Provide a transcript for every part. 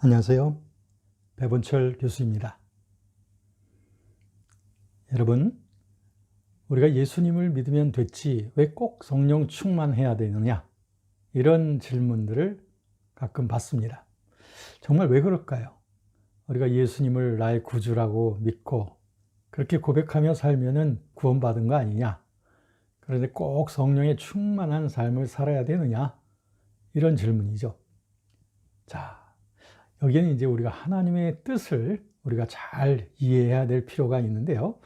안녕하세요. 배본철 교수입니다. 여러분, 우리가 예수님을 믿으면 됐지 왜 꼭 성령 충만해야 되느냐? 이런 질문들을 가끔 받습니다. 정말 왜 그럴까요? 우리가 예수님을 나의 구주라고 믿고 그렇게 고백하며 살면은 구원받은 거 아니냐? 그런데 꼭 성령에 충만한 삶을 살아야 되느냐? 이런 질문이죠. 자, 여기에는 이제 우리가 하나님의 뜻을 우리가 잘 이해해야 될 필요가 있는데요.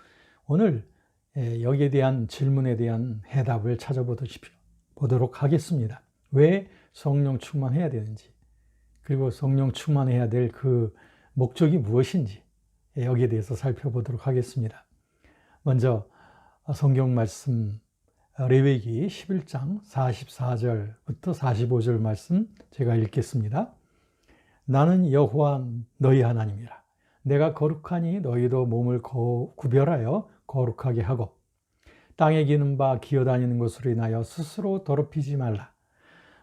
오늘 여기에 대한 질문에 대한 해답을 찾아보도록 하겠습니다. 왜 성령 충만해야 되는지, 그리고 성령 충만해야 될 그 목적이 무엇인지 여기에 대해서 살펴보도록 하겠습니다. 먼저 성경 말씀 레위기 11장 44절부터 45절 말씀 제가 읽겠습니다. 나는 여호와 너희 하나님이라. 내가 거룩하니 너희도 몸을 구별하여 거룩하게 하고 땅에 기는 바 기어다니는 것으로 인하여 스스로 더럽히지 말라.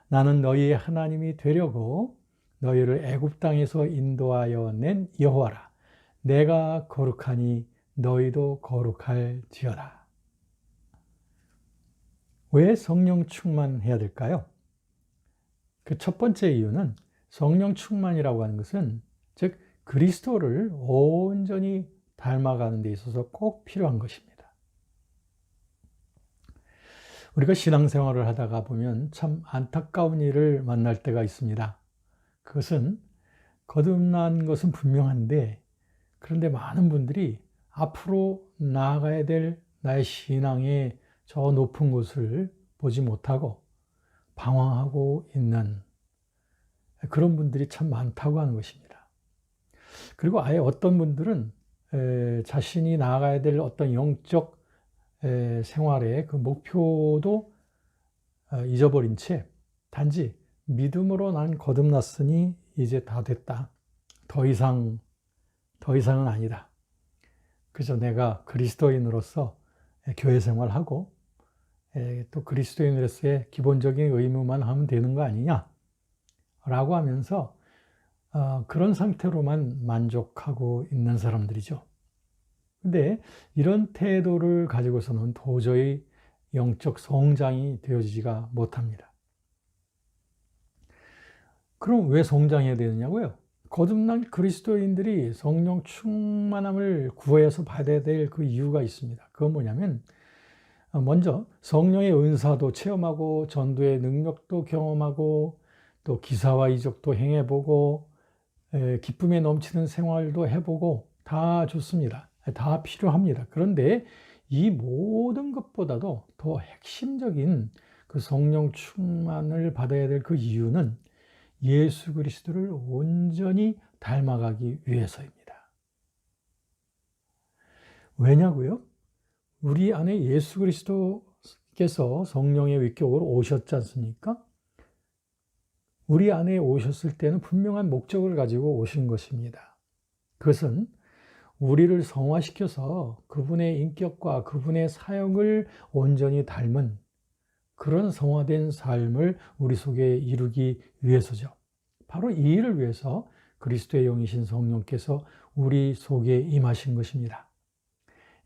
나는 너희의 하나님이 되려고 너희를 애굽 땅에서 인도하여 낸 여호와라. 내가 거룩하니 너희도 거룩할지어다. 왜 성령 충만해야 될까요? 그 첫 번째 이유는 성령 충만이라고 하는 것은 즉 그리스도를 온전히 닮아가는 데 있어서 꼭 필요한 것입니다. 우리가 신앙생활을 하다가 보면 참 안타까운 일을 만날 때가 있습니다. 그것은 거듭난 것은 분명한데 그런데 많은 분들이 앞으로 나아가야 될 나의 신앙의 저 높은 곳을 보지 못하고 방황하고 있는 그런 분들이 참 많다고 하는 것입니다. 그리고 아예 어떤 분들은 자신이 나아가야 될 어떤 영적 생활의 그 목표도 잊어버린 채 단지 믿음으로 난 거듭났으니 이제 다 됐다. 더 이상은 아니다. 그저 내가 그리스도인으로서 교회 생활하고 또 그리스도인으로서의 기본적인 의무만 하면 되는 거 아니냐? 라고 하면서 그런 상태로만 만족하고 있는 사람들이죠. 근데 이런 태도를 가지고서는 도저히 영적 성장이 되어지지가 못합니다. 그럼 왜 성장해야 되느냐고요? 거듭난 그리스도인들이 성령 충만함을 구해서 받아야 될 그 이유가 있습니다. 그건 뭐냐면 먼저 성령의 은사도 체험하고 전도의 능력도 경험하고 또 기사와 이적도 행해보고 기쁨에 넘치는 생활도 해보고 다 좋습니다. 다 필요합니다. 그런데 이 모든 것보다도 더 핵심적인 그 성령 충만을 받아야 될 그 이유는 예수 그리스도를 온전히 닮아가기 위해서입니다. 왜냐고요? 우리 안에 예수 그리스도께서 성령의 위격으로 오셨지 않습니까? 우리 안에 오셨을 때는 분명한 목적을 가지고 오신 것입니다. 그것은 우리를 성화시켜서 그분의 인격과 그분의 사역을 온전히 닮은 그런 성화된 삶을 우리 속에 이루기 위해서죠. 바로 이 일을 위해서 그리스도의 영이신 성령께서 우리 속에 임하신 것입니다.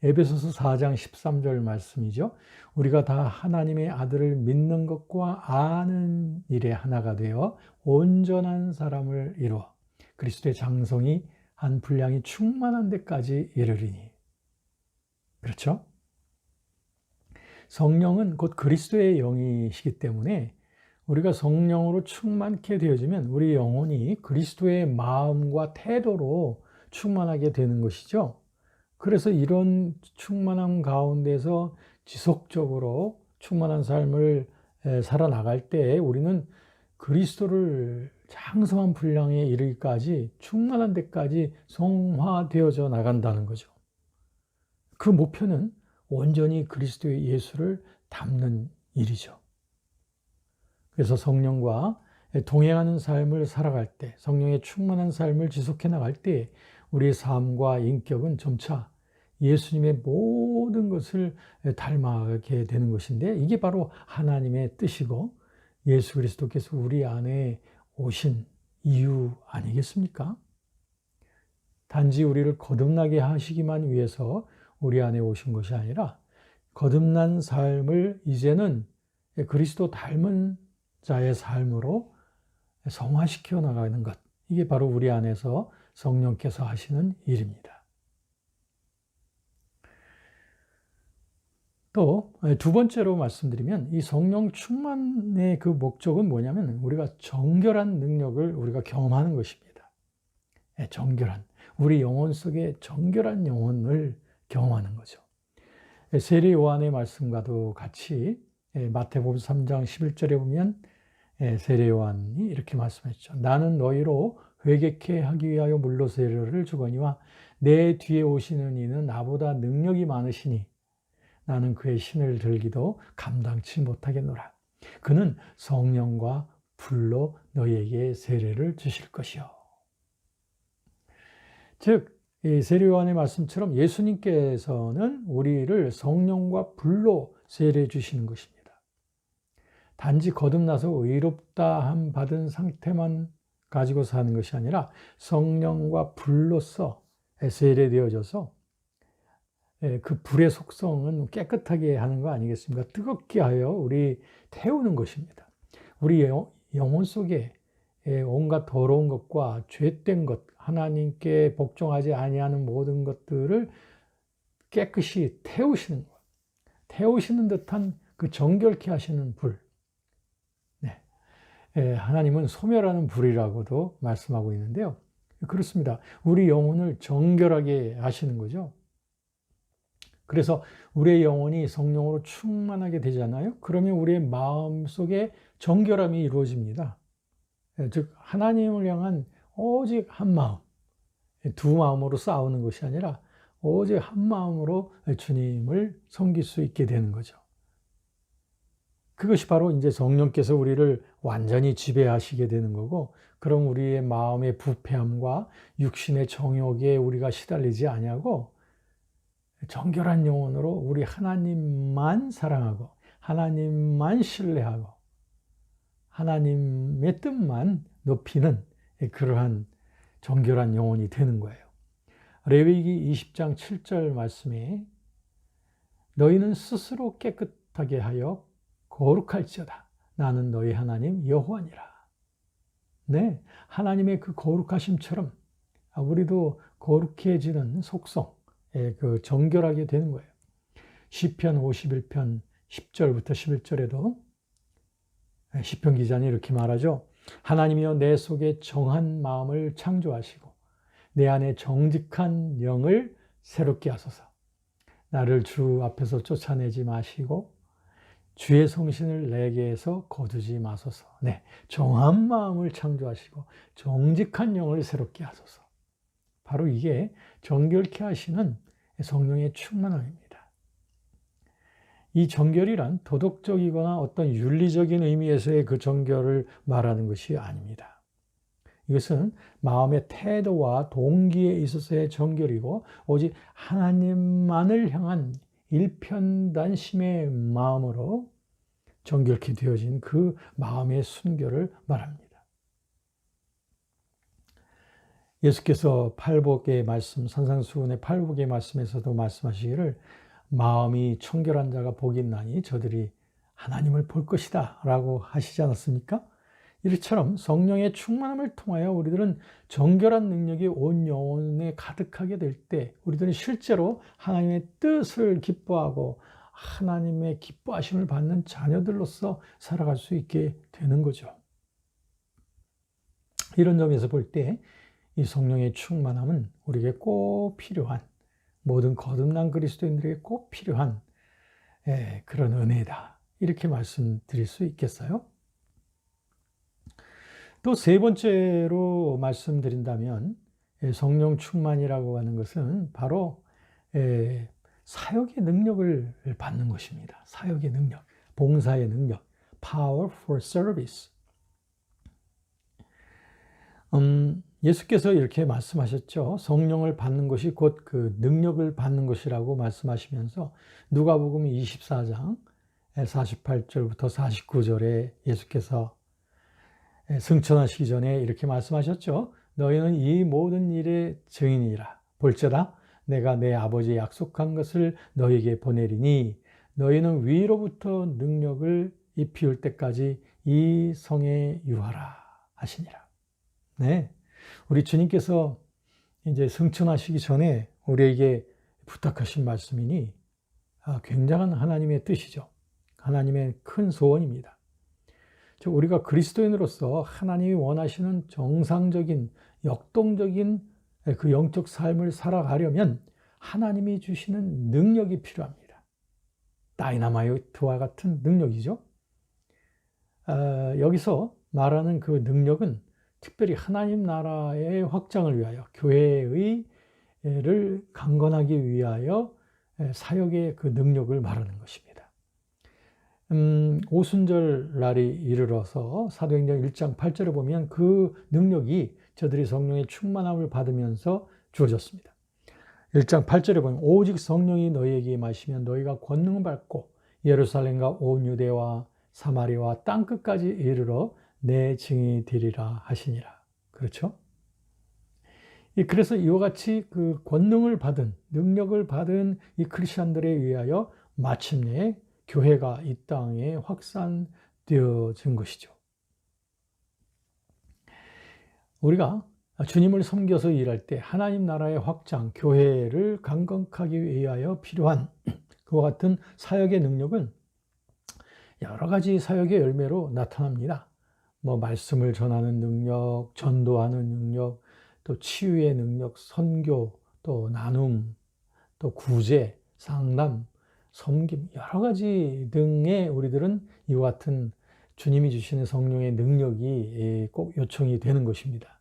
에베소서 4장 13절 말씀이죠. 우리가 다 하나님의 아들을 믿는 것과 아는 일에 하나가 되어 온전한 사람을 이루어 그리스도의 장성이 한 분량이 충만한 데까지 이르리니. 그렇죠? 성령은 곧 그리스도의 영이시기 때문에 우리가 성령으로 충만케 되어지면 우리 영혼이 그리스도의 마음과 태도로 충만하게 되는 것이죠. 그래서 이런 충만함 가운데서 지속적으로 충만한 삶을 살아나갈 때 우리는 그리스도를 장성한 분량에 이르기까지 충만한 데까지 성화되어져 나간다는 거죠. 그 목표는 온전히 그리스도의 예수를 담는 일이죠. 그래서 성령과 동행하는 삶을 살아갈 때, 성령의 충만한 삶을 지속해 나갈 때 우리의 삶과 인격은 점차 예수님의 모든 것을 닮아가게 되는 것인데 이게 바로 하나님의 뜻이고 예수 그리스도께서 우리 안에 오신 이유 아니겠습니까? 단지 우리를 거듭나게 하시기만 위해서 우리 안에 오신 것이 아니라 거듭난 삶을 이제는 그리스도 닮은 자의 삶으로 성화시켜 나가는 것. 이게 바로 우리 안에서 성령께서 하시는 일입니다. 또 두 번째로 말씀드리면 이 성령 충만의 그 목적은 뭐냐면 우리가 정결한 능력을 우리가 경험하는 것입니다. 정결한, 우리 영혼 속에 정결한 영혼을 경험하는 거죠. 세례 요한의 말씀과도 같이 마태복음 3장 11절에 보면 세례 요한이 이렇게 말씀했죠. 나는 너희로 회개케 하기 위하여 물로 세례를 주거니와 내 뒤에 오시는 이는 나보다 능력이 많으시니 나는 그의 신을 들기도 감당치 못하겠노라. 그는 성령과 불로 너희에게 세례를 주실 것이요. 즉 이 세례 요한의 말씀처럼 예수님께서는 우리를 성령과 불로 세례 주시는 것입니다. 단지 거듭나서 의롭다함 받은 상태만 가지고 사는 것이 아니라 성령과 불로서 세례되어져서 그 불의 속성은 깨끗하게 하는 거 아니겠습니까? 뜨겁게 하여 우리 태우는 것입니다. 우리 영혼 속에 온갖 더러운 것과 죄된 것, 하나님께 복종하지 아니하는 모든 것들을 깨끗이 태우시는 것, 태우시는 듯한 그 정결케 하시는 불. 네. 하나님은 소멸하는 불이라고도 말씀하고 있는데요. 그렇습니다. 우리 영혼을 정결하게 하시는 거죠. 그래서 우리의 영혼이 성령으로 충만하게 되잖아요. 그러면 우리의 마음 속에 정결함이 이루어집니다. 즉 하나님을 향한 오직 한 마음, 두 마음으로 싸우는 것이 아니라 오직 한 마음으로 주님을 섬길 수 있게 되는 거죠. 그것이 바로 이제 성령께서 우리를 완전히 지배하시게 되는 거고, 그럼 우리의 마음의 부패함과 육신의 정욕에 우리가 시달리지 아니하고 정결한 영혼으로 우리 하나님만 사랑하고 하나님만 신뢰하고 하나님의 뜻만 높이는 그러한 정결한 영혼이 되는 거예요. 레위기 20장 7절 말씀에 너희는 스스로 깨끗하게 하여 거룩할지어다. 나는 너희 하나님 여호와니라. 네, 하나님의 그 거룩하심처럼 우리도 거룩해지는 속성, 그 정결하게 되는 거예요. 시편 51편 10절부터 11절에도 시편 기자는 이렇게 말하죠. 하나님이여 내 속에 정한 마음을 창조하시고 내 안에 정직한 영을 새롭게 하소서. 나를 주 앞에서 쫓아내지 마시고 주의 성신을 내게에서 거두지 마소서. 네, 정한 마음을 창조하시고 정직한 영을 새롭게 하소서. 바로 이게 정결케 하시는 성령의 충만함입니다. 이 정결이란 도덕적이거나 어떤 윤리적인 의미에서의 그 정결을 말하는 것이 아닙니다. 이것은 마음의 태도와 동기에 있어서의 정결이고 오직 하나님만을 향한 일편단심의 마음으로 정결케 되어진 그 마음의 순결을 말합니다. 예수께서 팔복의 말씀, 산상수훈의 팔복의 말씀에서도 말씀하시기를 마음이 청결한 자가 복이 있나니 저들이 하나님을 볼 것이다 라고 하시지 않았습니까? 이처럼 성령의 충만함을 통하여 우리들은 정결한 능력이 온 영혼에 가득하게 될 때 우리들은 실제로 하나님의 뜻을 기뻐하고 하나님의 기뻐하심을 받는 자녀들로서 살아갈 수 있게 되는 거죠. 이런 점에서 볼 때 이 성령의 충만함은 우리에게 꼭 필요한, 모든 거듭난 그리스도인들에게 꼭 필요한 그런 은혜다. 이렇게 말씀드릴 수 있겠어요? 또 세 번째로 말씀드린다면 성령 충만이라고 하는 것은 바로 사역의 능력을 받는 것입니다. 사역의 능력, 봉사의 능력, power for service. 예수께서 이렇게 말씀하셨죠. 성령을 받는 것이 곧 그 능력을 받는 것이라고 말씀하시면서 누가복음 24장 48절부터 49절에 예수께서 승천하시기 전에 이렇게 말씀하셨죠. 너희는 이 모든 일의 증인이라. 볼지어다 내가 내 아버지의 약속한 것을 너희에게 보내리니 너희는 위로부터 능력을 입히울 때까지 이 성에 유하라 하시니라. 네, 우리 주님께서 이제 승천하시기 전에 우리에게 부탁하신 말씀이니 굉장한 하나님의 뜻이죠. 하나님의 큰 소원입니다. 우리가 그리스도인으로서 하나님이 원하시는 정상적인 역동적인 그 영적 삶을 살아가려면 하나님이 주시는 능력이 필요합니다. 다이나마이트와 같은 능력이죠. 여기서 말하는 그 능력은 특별히 하나님 나라의 확장을 위하여 교회를 강건하기 위하여 사역의 그 능력을 말하는 것입니다. 오순절 날이 이르러서 사도행전 1장 8절에 보면 그 능력이 저들이 성령의 충만함을 받으면서 주어졌습니다. 1장 8절에 보면 오직 성령이 너희에게 임하시면 너희가 권능을 받고 예루살렘과 온 유대와 사마리아와 땅끝까지 이르러 내 증인이 되리라 하시니라. 그렇죠? 그래서 이와 같이 그 권능을 받은 능력을 받은 이 크리스천들에 의하여 마침내 교회가 이 땅에 확산되어진 것이죠. 우리가 주님을 섬겨서 일할 때 하나님 나라의 확장, 교회를 강건하기 위하여 필요한 그와 같은 사역의 능력은 여러 가지 사역의 열매로 나타납니다. 말씀을 전하는 능력, 전도하는 능력, 또 치유의 능력, 선교, 또 나눔, 또 구제, 상담, 섬김, 여러 가지 등의 우리들은 이와 같은 주님이 주시는 성령의 능력이 꼭 요청이 되는 것입니다.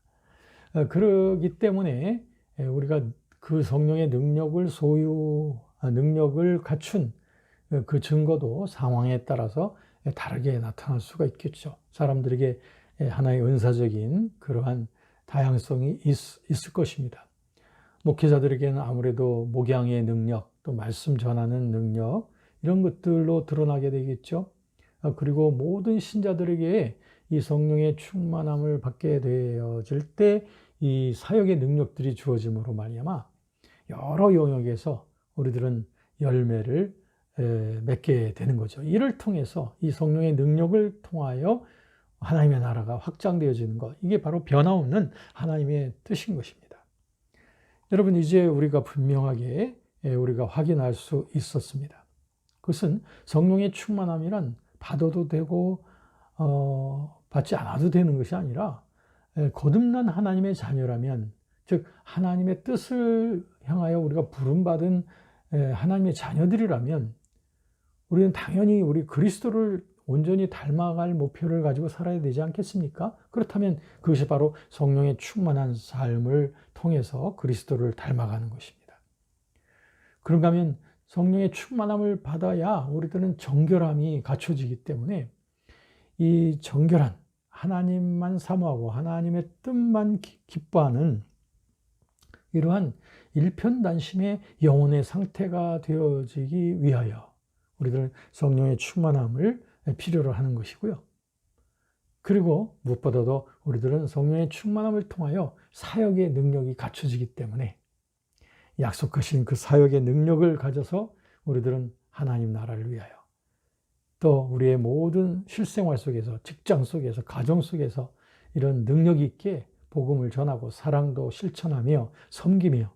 그렇기 때문에 우리가 그 성령의 능력을 갖춘 그 증거도 상황에 따라서 다르게 나타날 수가 있겠죠. 사람들에게 하나의 은사적인 그러한 다양성이 있을 것입니다. 목회자들에게는 아무래도 목양의 능력, 또 말씀 전하는 능력, 이런 것들로 드러나게 되겠죠. 그리고 모든 신자들에게 이 성령의 충만함을 받게 되어질 때 이 사역의 능력들이 주어짐으로 말미암아 여러 영역에서 우리들은 열매를 맺게 되는 거죠. 이를 통해서 이 성령의 능력을 통하여 하나님의 나라가 확장되어지는 것, 이게 바로 변함없는 하나님의 뜻인 것입니다. 여러분, 이제 우리가 분명하게 우리가 확인할 수 있었습니다. 그것은 성령의 충만함이란 받아도 되고 받지 않아도 되는 것이 아니라 거듭난 하나님의 자녀라면, 즉 하나님의 뜻을 향하여 우리가 부름받은 하나님의 자녀들이라면 우리는 당연히 우리 그리스도를 온전히 닮아갈 목표를 가지고 살아야 되지 않겠습니까? 그렇다면 그것이 바로 성령의 충만한 삶을 통해서 그리스도를 닮아가는 것입니다. 그런가 하면 성령의 충만함을 받아야 우리들은 정결함이 갖춰지기 때문에 이 정결한 하나님만 사모하고 하나님의 뜻만 기뻐하는 이러한 일편단심의 영혼의 상태가 되어지기 위하여 우리들은 성령의 충만함을 필요로 하는 것이고요. 그리고 무엇보다도 우리들은 성령의 충만함을 통하여 사역의 능력이 갖춰지기 때문에 약속하신 그 사역의 능력을 가져서 우리들은 하나님 나라를 위하여, 또 우리의 모든 실생활 속에서, 직장 속에서, 가정 속에서 이런 능력 있게 복음을 전하고 사랑도 실천하며 섬기며,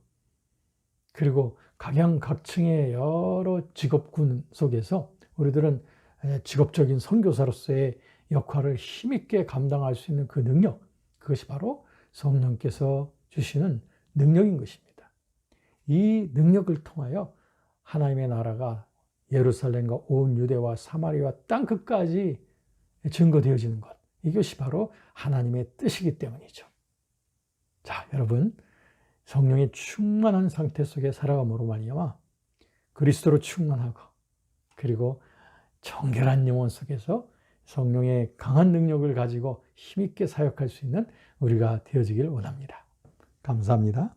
그리고 각양각층의 여러 직업군 속에서 우리들은 직업적인 선교사로서의 역할을 힘있게 감당할 수 있는 그 능력, 그것이 바로 성령께서 주시는 능력인 것입니다. 이 능력을 통하여 하나님의 나라가 예루살렘과 온 유대와 사마리아 땅끝까지 증거되어지는 것, 이것이 바로 하나님의 뜻이기 때문이죠. 자, 여러분, 성령의 충만한 상태 속에 살아감으로 말미암아 그리스도로 충만하고, 그리고 정결한 영혼 속에서 성령의 강한 능력을 가지고 힘있게 사역할 수 있는 우리가 되어지길 원합니다. 감사합니다.